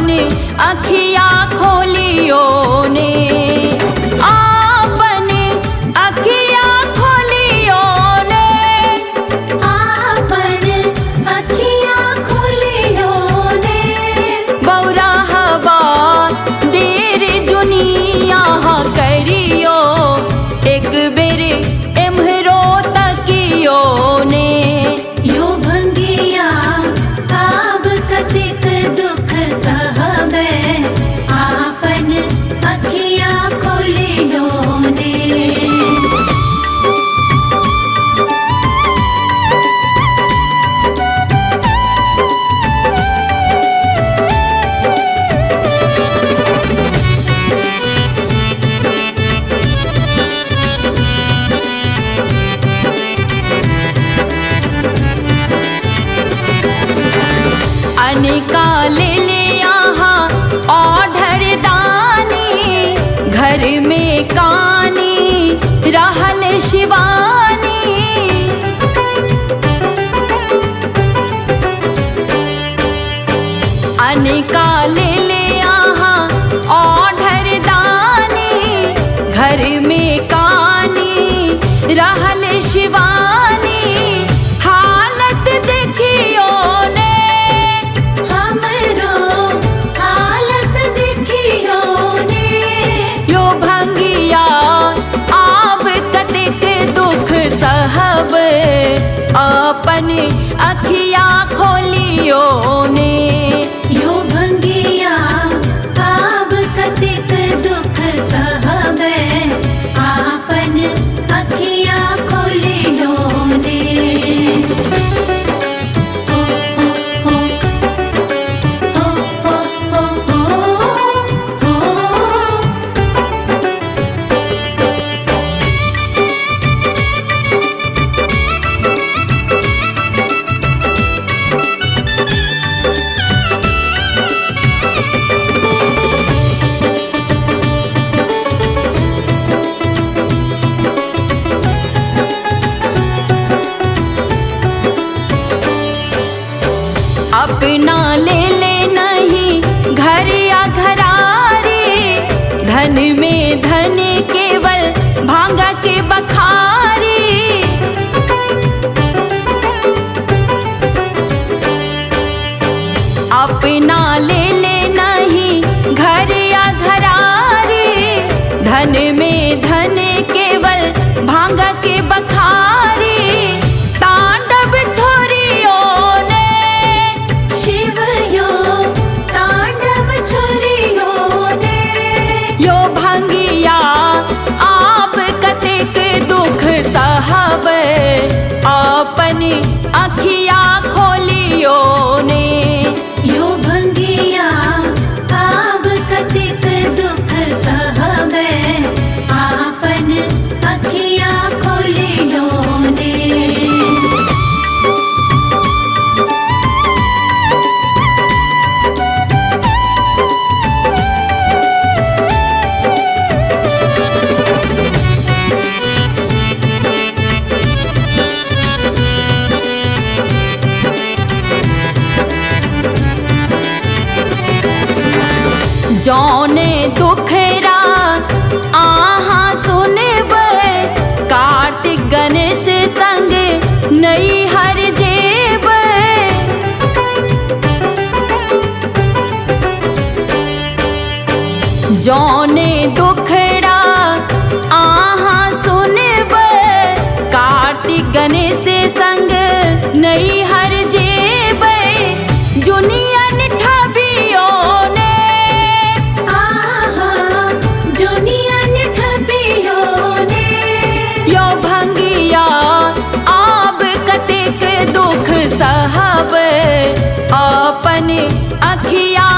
आपन अखिया खोलियो ने, आपन अखिया खोलियो ने, आपन अखिया खोलियो ने। बौरा हवा देर दुनिया करियो, एक बेर एम्हरो तकियो ने। यो भंगिया आब कतिक दुख सहबे, आपन अखिया खोलियो ने। निकाले ले यहाँ ओढ़र दानी, घर में कानी रहल शिवानी। निकाले ले यहाँ ओढ़र दानी, घर में कानी रहल शिवानी। हालत देखियो ने, हमरो हालत देखियो ने। यो भंगिया आब कतिक दुख सहब, अपन अखिया खोलियो ने। यो भंगिया आब कतिक दुख सहबे, आपन अखिया खोलियो ने। अपना ले ले नहीं घर या घरारी, धन में धन केवल भांगा के बखारी। अपना ले ले नहीं घर या घरारी, धन में धन केवल भांगा के बखारी। तांडव छोरियो ने, शिव यो तांडव छोरियो ने। यो भंगिया आप कतिक दुख सहब, अपन अखिया खोलियो ने। यो भंगिया आब कतिक दुख सहबे, आपन अखिया खोलियो ने। जौने दुखरा आहा सुनब, कार्तिक गणेश संग नई हर जेब। जौने दुखड़ा आहा सुनब, कार्तिक गणेश संग नई हर जेब। जुनियन ठबियो ने, आहा जुनियन ठबियो ने। यो भंगिया आब कतिक दुख सहब, अपन अखिया